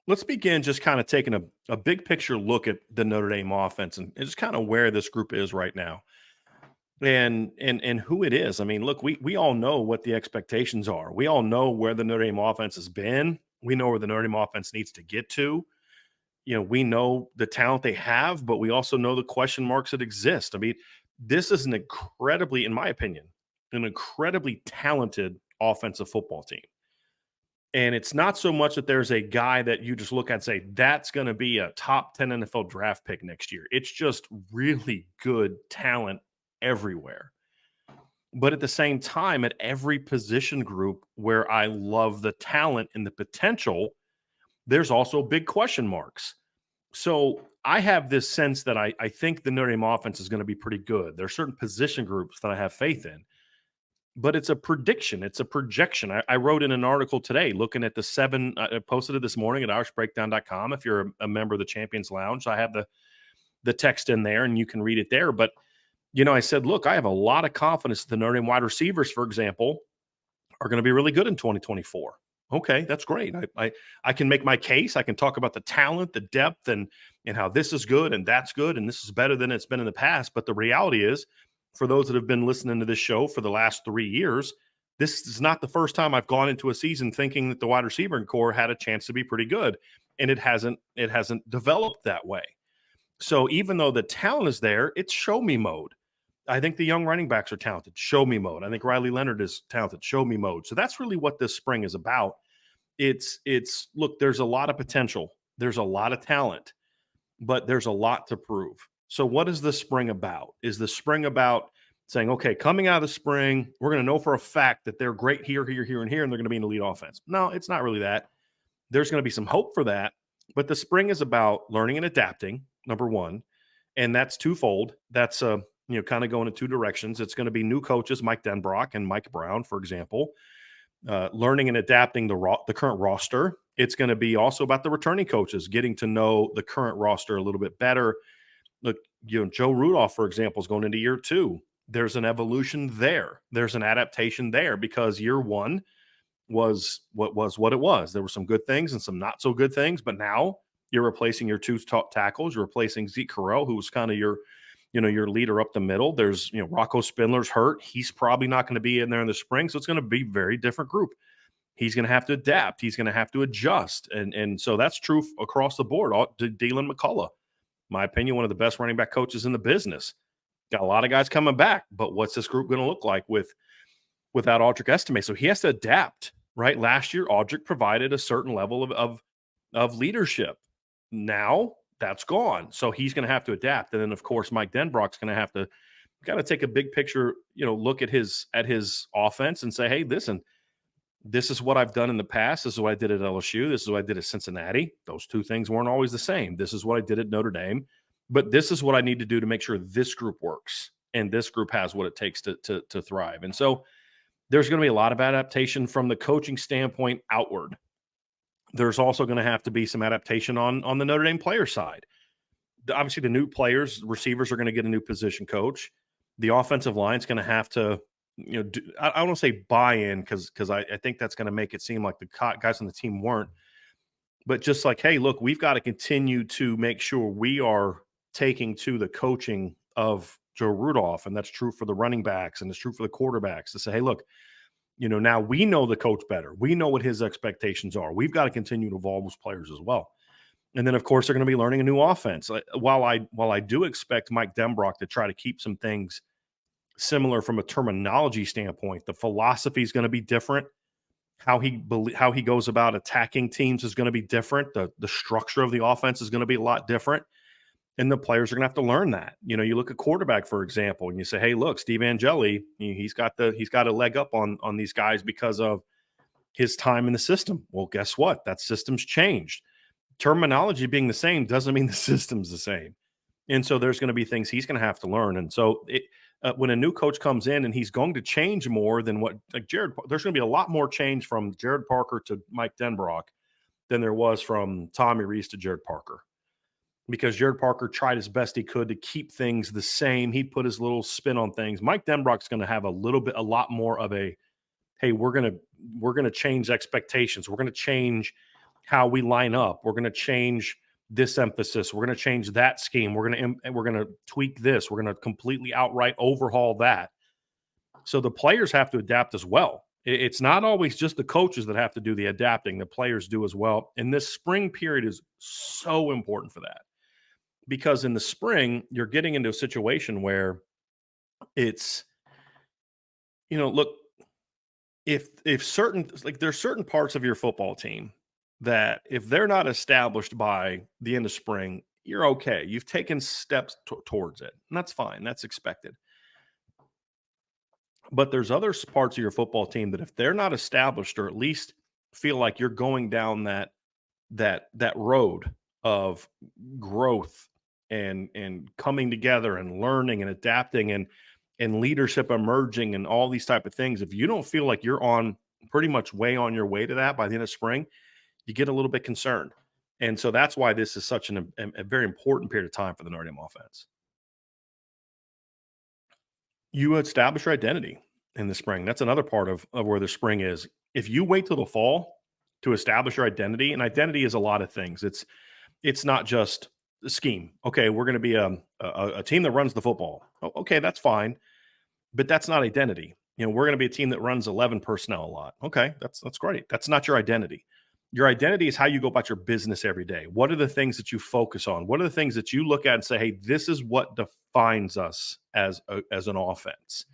Let's begin just kind of taking a big picture look at the Notre Dame offense and just kind of where this group is right now and who it is. I mean, look, we all know what the expectations are. We all know where the Notre Dame offense has been. We know where the Notre Dame offense needs to get to. We know the talent they have, but we also know the question marks that exist. I mean, this is an incredibly, in my opinion, an incredibly talented offensive football team. And it's not so much that there's a guy that you just look at and say, that's going to be a top 10 NFL draft pick next year. It's just really good talent everywhere. But at the same time, at every position group where I love the talent and the potential, there's also big question marks. So I have this sense that I think the Notre Dame offense is going to be pretty good. There are certain position groups that I have faith in, but it's a prediction. It's a projection. I wrote in an article today looking at the seven. I posted it this morning at irishbreakdown.com. If you're a member of the Champions Lounge, I have the text in there and you can read it there. But, I said, look, I have a lot of confidence the Notre Dame wide receivers, for example, are going to be really good in 2024. Okay, that's great. I can make my case. I can talk about the talent, the depth, and how this is good and that's good and this is better than it's been in the past. But the reality is, for those that have been listening to this show for the last 3 years, this is not the first time I've gone into a season thinking that the wide receiver core had a chance to be pretty good, and it hasn't developed that way. So even though the talent is there, it's show me mode. I think the young running backs are talented. Show me mode. I think Riley Leonard is talented. Show me mode. So that's really what this spring is about. It's look, there's a lot of potential. There's a lot of talent, but there's a lot to prove. So what is the spring about? Is the spring about saying, okay, coming out of the spring, we're going to know for a fact that they're great here, here, here, and here, and they're going to be an elite offense? No, it's not really that. There's going to be some hope for that, but the spring is about learning and adapting, number one, and that's twofold. That's kind of going in two directions. It's going to be new coaches, Mike Denbrock and Mike Brown, for example, learning and adapting the current roster. It's going to be also about the returning coaches, getting to know the current roster a little bit better. Look, Joe Rudolph, for example, is going into year 2. There's an evolution there. There's an adaptation there because year 1 was what it was. There were some good things and some not so good things, but now you're replacing your 2 top tackles. You're replacing Zeke Correll, who was kind of your leader up the middle. There's, Rocco Spindler's hurt. He's probably not going to be in there in the spring. So it's going to be a very different group. He's going to have to adapt. He's going to have to adjust. And so that's true across the board. Dylan McCullough, my opinion, one of the best running back coaches in the business. Got a lot of guys coming back, but what's this group going to look like without Audric Estime? So he has to adapt, right? Last year, Audric provided a certain level of leadership. Now that's gone. So he's going to have to adapt. And then, of course, Mike Denbrock's going to have to kind of take a big picture, look at his offense and say, hey, listen, this is what I've done in the past. This is what I did at LSU. This is what I did at Cincinnati. Those two things weren't always the same. This is what I did at Notre Dame. But this is what I need to do to make sure this group works and this group has what it takes to thrive. And so there's going to be a lot of adaptation from the coaching standpoint outward. There's also going to have to be some adaptation on the Notre Dame player side. Obviously, the new players, receivers, are going to get a new position coach. The offensive line is going to have to, I don't want to say buy in because I think that's going to make it seem like the guys on the team weren't. But just like, hey, look, we've got to continue to make sure we are taking to the coaching of Joe Rudolph, and that's true for the running backs and it's true for the quarterbacks, to say, hey, look, now we know the coach better. We know what his expectations are. We've got to continue to evolve as players as well. And then, of course, they're going to be learning a new offense. While I do expect Mike Denbrock to try to keep some things similar from a terminology standpoint, the philosophy is going to be different. How he goes about attacking teams is going to be different. The structure of the offense is going to be a lot different. And the players are going to have to learn that. You look at quarterback, for example, and you say, hey, look, Steve Angeli, he's got a leg up on these guys because of his time in the system. Well, guess what? That system's changed. Terminology being the same doesn't mean the system's the same. And so there's going to be things he's going to have to learn. And so when a new coach comes in and he's going to change more than there's going to be a lot more change from Jared Parker to Mike Denbrock than there was from Tommy Rees to Jared Parker. Because Jared Parker tried as best he could to keep things the same. He'd put his little spin on things. Mike Denbrock's going to have a lot more of a, hey, we're going to change expectations. We're going to change how we line up. We're going to change this emphasis. We're going to change that scheme. We're going to tweak this. We're going to completely outright overhaul that. So the players have to adapt as well. It's not always just the coaches that have to do the adapting. The players do as well. And this spring period is so important for that, because in the spring, you're getting into a situation where it's, look, if certain, like, there's certain parts of your football team that if they're not established by the end of spring, you're okay. You've taken steps towards it, and that's fine. That's expected. But there's other parts of your football team that if they're not established, or at least feel like you're going down that road of growth and coming together and learning and adapting and leadership emerging and all these type of things, if you don't feel like you're on pretty much way on your way to that by the end of spring, you get a little bit concerned. And so that's why this is such a very important period of time for the Notre Dame offense. You establish your identity in the spring. That's another part of where the spring is. If you wait till the fall to establish your identity, and identity is a lot of things. It's not just the scheme. Okay, we're going to be a team that runs the football. Okay, that's fine, but that's not identity. We're going to be a team that runs 11 personnel a lot. Okay, that's great. That's not your identity. Your identity is how you go about your business every day. What are the things that you focus on? What are the things that you look at and say, "Hey, this is what defines us as an offense."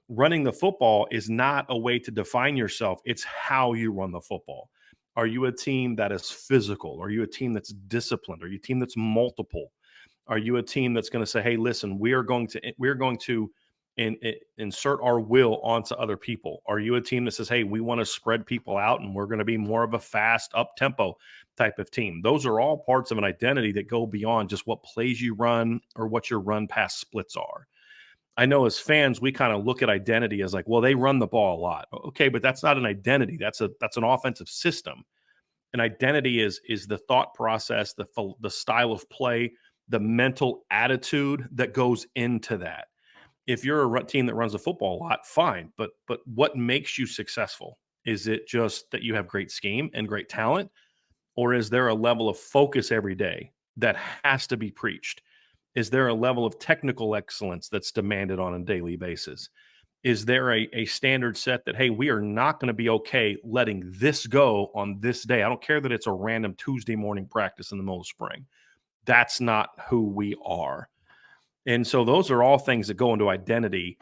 Running the football is not a way to define yourself. It's how you run the football. Are you a team that is physical? Are you a team that's disciplined? Are you a team that's multiple? Are you a team that's going to say, "Hey, listen, we're going to insert our will onto other people"? Are you a team that says, "Hey, we want to spread people out and we're going to be more of a fast up tempo type of team"? Those are all parts of an identity that go beyond just what plays you run or what your run pass splits are. I know as fans, we kind of look at identity as like, well, they run the ball a lot. Okay, but that's not an identity. That's an offensive system. An identity is the thought process, the style of play, the mental attitude that goes into that. If you're a team that runs the football a lot, fine. But what makes you successful? Is it just that you have great scheme and great talent, or is there a level of focus every day that has to be preached? Is there a level of technical excellence that's demanded on a daily basis? Is there a standard set that, hey, we are not going to be okay letting this go on this day? I don't care that it's a random Tuesday morning practice in the middle of spring. That's not who we are. And so those are all things that go into identity.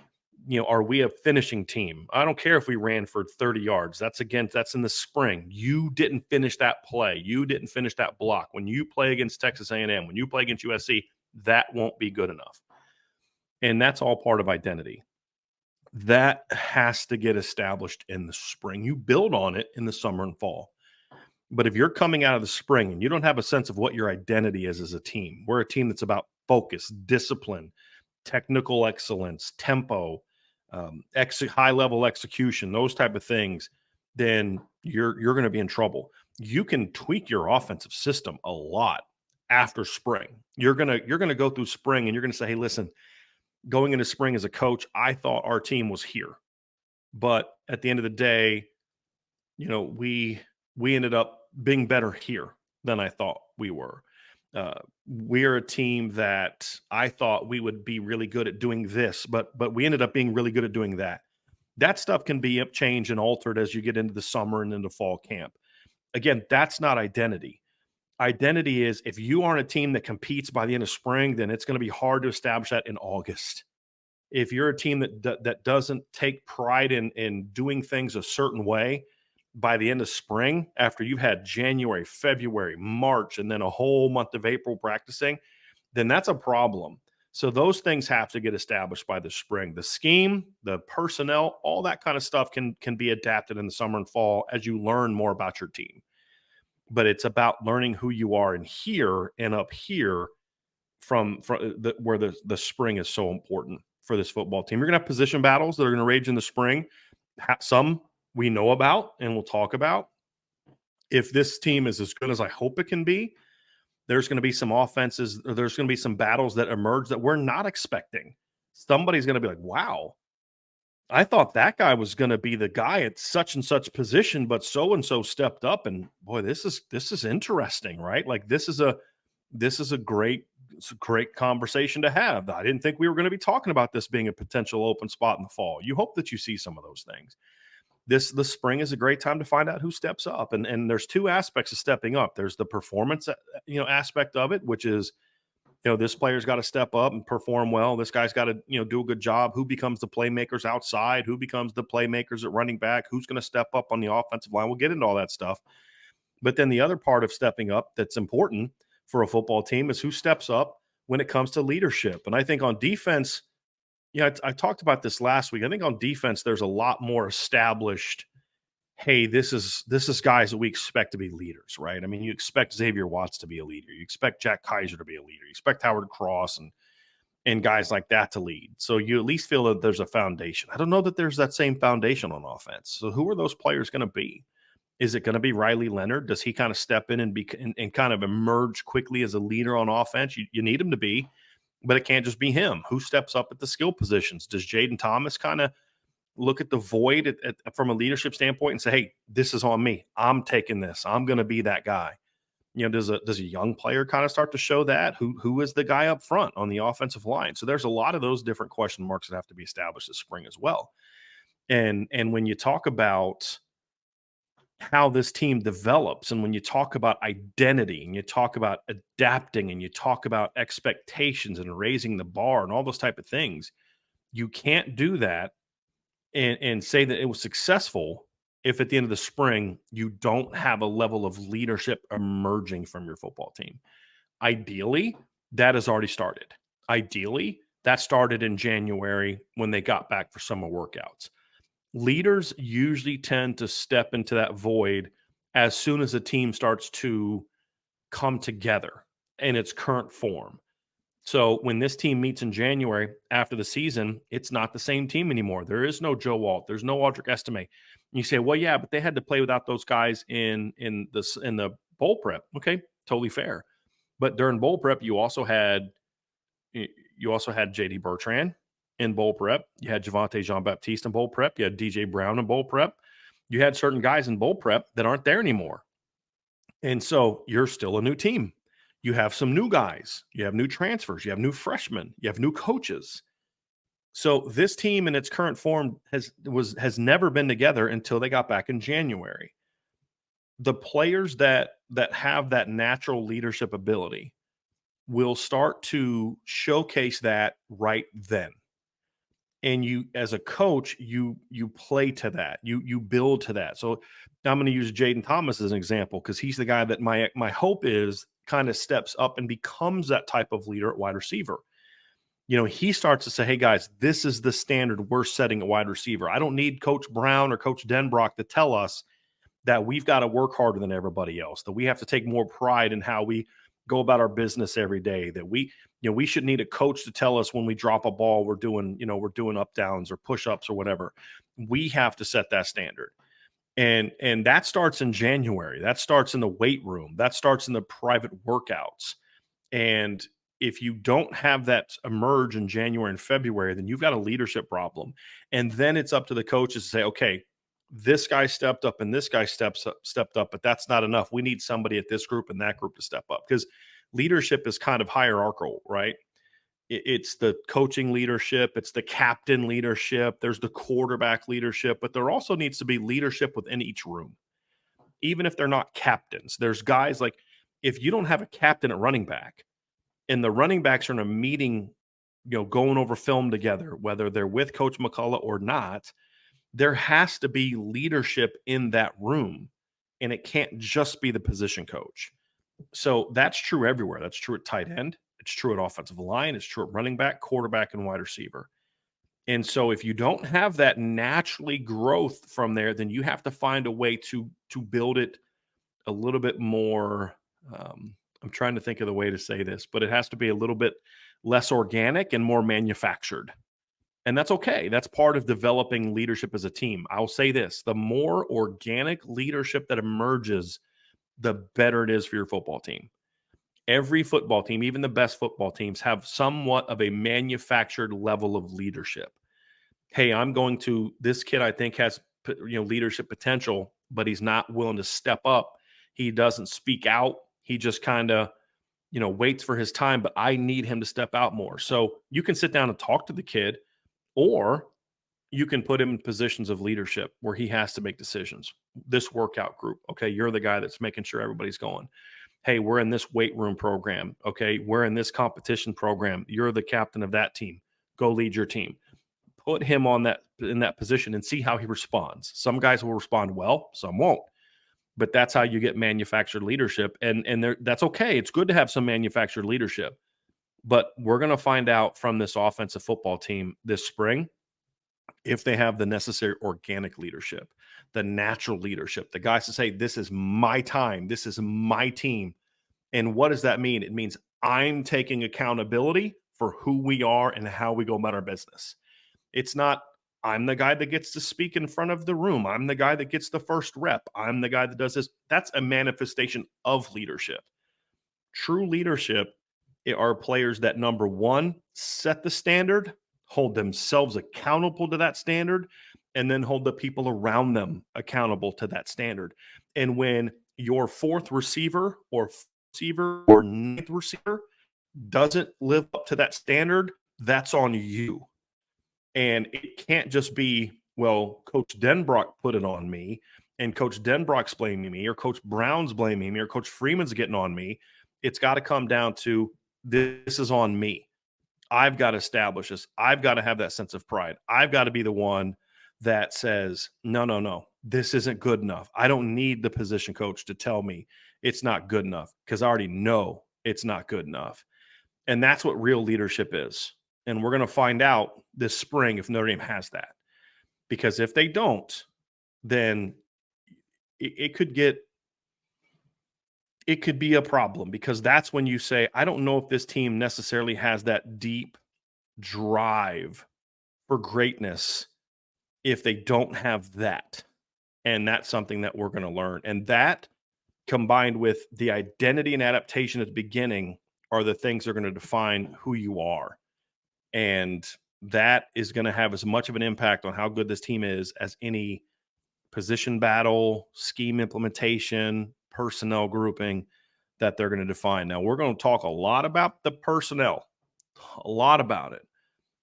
Are we a finishing team? I don't care if we ran for 30 yards. That's in the spring. You didn't finish that play. You didn't finish that block. When you play against Texas A&M, when you play against USC, that won't be good enough. And that's all part of identity. That has to get established in the spring. You build on it in the summer and fall. But if you're coming out of the spring and you don't have a sense of what your identity is as a team, we're a team that's about focus, discipline, technical excellence, tempo, high level execution, those type of things, then you're going to be in trouble. You can tweak your offensive system a lot after spring. You're gonna go through spring and you're gonna say, "Hey, listen, going into spring as a coach, I thought our team was here, but at the end of the day, we ended up being better here than I thought we were. We're a team that I thought we would be really good at doing this, but we ended up being really good at doing that." That stuff can be changed and altered as you get into the summer and into fall camp. Again, that's not identity. Identity is, if you aren't a team that competes by the end of spring, then it's going to be hard to establish that in August. If you're a team that doesn't take pride in doing things a certain way by the end of spring, after you've had January, February, March, and then a whole month of April practicing, then that's a problem. So those things have to get established by the spring. The scheme, the personnel, all that kind of stuff can be adapted in the summer and fall as you learn more about your team. But it's about learning who you are in here and up here where the spring is so important for this football team. You're going to have position battles that are going to rage in the spring. Some we know about and we'll talk about. If this team is as good as I hope it can be, there's going to be some offenses, or there's going to be some battles that emerge that we're not expecting. Somebody's going to be like, wow, I thought that guy was going to be the guy at such and such position, but so and so stepped up, and boy, this is interesting, right? Like this is a great it's a great conversation to have. I didn't think we were going to be talking about this being a potential open spot in the fall. You hope that you see some of those things. The spring is a great time to find out who steps up, and there's two aspects of stepping up. There's the performance, aspect of it, which is this player's got to step up and perform well. This guy's got to, do a good job. Who becomes the playmakers outside? Who becomes the playmakers at running back? Who's going to step up on the offensive line? We'll get into all that stuff. But then the other part of stepping up that's important for a football team is who steps up when it comes to leadership. And I think on defense, I talked about this last week. I think on defense, there's a lot more established. Hey, this is guys that we expect to be leaders, right? I mean, you expect Xavier Watts to be a leader. You expect Jack Kaiser to be a leader. You expect Howard Cross and guys like that to lead. So you at least feel that there's a foundation. I don't know that there's that same foundation on offense. So who are those players going to be? Is it going to be Riley Leonard? Does he kind of step in and kind of emerge quickly as a leader on offense? You need him to be, but it can't just be him. Who steps up at the skill positions? Does Jaden Thomas kind of look at the void from a leadership standpoint and say, hey, this is on me. I'm taking this. I'm going to be that guy. Does a young player kind of start to show that? Who is the guy up front on the offensive line? So there's a lot of those different question marks that have to be established this spring as well. And when you talk about how this team develops, and when you talk about identity and you talk about adapting and you talk about expectations and raising the bar and all those type of things, you can't do that and say that it was successful if at the end of the spring you don't have a level of leadership emerging from your football team. Ideally, that has already started. Ideally, that started in January when they got back for summer workouts. Leaders usually tend to step into that void as soon as a team starts to come together in its current form. So when this team meets in January after the season, it's not the same team anymore. There is no Joe Alt. There's no Audric Estime. And you say, well, yeah, but they had to play without those guys in the bowl prep. Okay, totally fair. But during bowl prep, you also had JD Bertrand in bowl prep. You had Javante Jean-Baptiste in bowl prep. You had DJ Brown in bowl prep. You had certain guys in bowl prep that aren't there anymore. And so you're still a new team. You have some new guys. You have new transfers. You have new freshmen. You have new coaches. So this team in its current form has never been together until they got back in January. The players that have that natural leadership ability will start to showcase that right then. And you, as a coach, you play to that. You build to that. So I'm going to use Jaden Thomas as an example because he's the guy that my hope is kind of steps up and becomes that type of leader at wide receiver. He starts to say, hey, guys, this is the standard we're setting at wide receiver. I don't need Coach Brown or Coach Denbrock to tell us that we've got to work harder than everybody else, that we have to take more pride in how we go about our business every day, that we should need a coach to tell us when we drop a ball, we're doing up downs or push-ups or whatever. We have to set that standard. And that starts in January. That starts in the weight room. That starts in the private workouts. And if you don't have that emerge in January and February, then you've got a leadership problem. And then it's up to the coaches to say, okay, this guy stepped up and this guy stepped up, but that's not enough. We need somebody at this group and that group to step up, because leadership is kind of hierarchical, right? It's the coaching leadership. It's the captain leadership. There's the quarterback leadership, but there also needs to be leadership within each room. Even if they're not captains, there's guys like, if you don't have a captain at running back and the running backs are in a meeting, going over film together, whether they're with Coach McCullough or not, there has to be leadership in that room, and it can't just be the position coach. So that's true everywhere. That's true at tight end. It's true at offensive line. It's true at running back, quarterback, and wide receiver. And so if you don't have that naturally growth from there, then you have to find a way to build it a little bit more. I'm trying to think of the way to say this, but it has to be a little bit less organic and more manufactured. And that's okay. That's part of developing leadership as a team. I'll say this: the more organic leadership that emerges, the better it is for your football team. Every football team, even the best football teams, have somewhat of a manufactured level of leadership. hey, this kid I think has leadership potential, but he's not willing to step up. He doesn't speak out. He just kind of waits for his time, but I need him to step out more. So you can sit down and talk to the kid, or you can put him in positions of leadership where he has to make decisions. This workout group, okay, you're the guy that's making sure everybody's going. Hey, we're in this weight room program. Okay, we're in this competition program. You're the captain of that team. Go lead your team. Put him in that position and see how he responds. Some guys will respond well, some won't. But that's how you get manufactured leadership, and that's okay. It's good to have some manufactured leadership. But we're going to find out from this offensive football team this spring if they have the necessary organic leadership, the natural leadership, the guys to say, this is my time, this is my team. And what does that mean? It means I'm taking accountability for who we are and how we go about our business. It's not, I'm the guy that gets to speak in front of the room. I'm the guy that gets the first rep. I'm the guy that does this. That's a manifestation of leadership. True leadership are players that, number one, set the standard, hold themselves accountable to that standard, and then hold the people around them accountable to that standard. And when your fourth receiver or ninth receiver doesn't live up to that standard, that's on you. And it can't just be, well, Coach Denbrock put it on me, and Coach Denbrock's blaming me, or Coach Brown's blaming me, or Coach Freeman's getting on me. It's got to come down to, this is on me. I've got to establish this. I've got to have that sense of pride. I've got to be the one that says, no, this isn't good enough. I don't need the position coach to tell me it's not good enough, because I already know it's not good enough. And that's what real leadership is. And we're going to find out this spring if Notre Dame has that. Because if they don't, then it could be a problem, because that's when you say, I don't know if this team necessarily has that deep drive for greatness if they don't have that. And that's something that we're going to learn. And that, combined with the identity and adaptation at the beginning, are the things that are going to define who you are. And that is going to have as much of an impact on how good this team is as any position battle, scheme implementation, personnel grouping that they're going to define. Now, we're going to talk a lot about the personnel, a lot about it,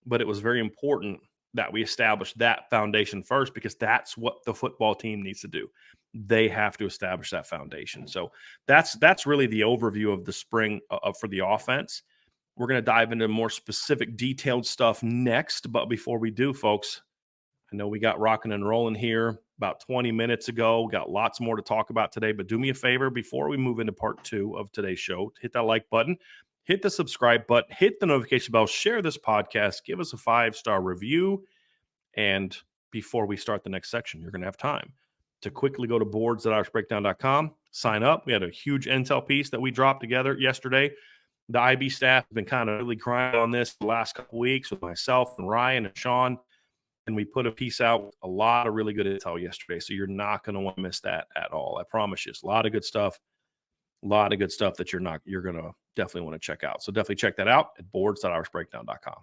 but it was very important that we establish that foundation first, because that's what the football team needs to do. They have to establish that foundation. So that's really the overview of the spring for the offense. We're going to dive into more specific, detailed stuff next. But before we do, folks, I know we got rocking and rolling here about 20 minutes ago. We got lots more to talk about today. But do me a favor before we move into part 2 of today's show. Hit that like button, hit the subscribe button, hit the notification bell, share this podcast, give us a 5-star review. And before we start the next section, you're going to have time to quickly go to boards.irishbreakdown.com, sign up. We had a huge intel piece that we dropped together yesterday. The IB staff has been kind of really grinding on this the last couple of weeks with myself and Ryan and Sean. And we put a piece out with a lot of really good intel yesterday. So you're not going to want to miss that at all. I promise you. It's a lot of good stuff. A lot of good stuff that you're going to definitely want to check out. So definitely check that out at boards.irishbreakdown.com.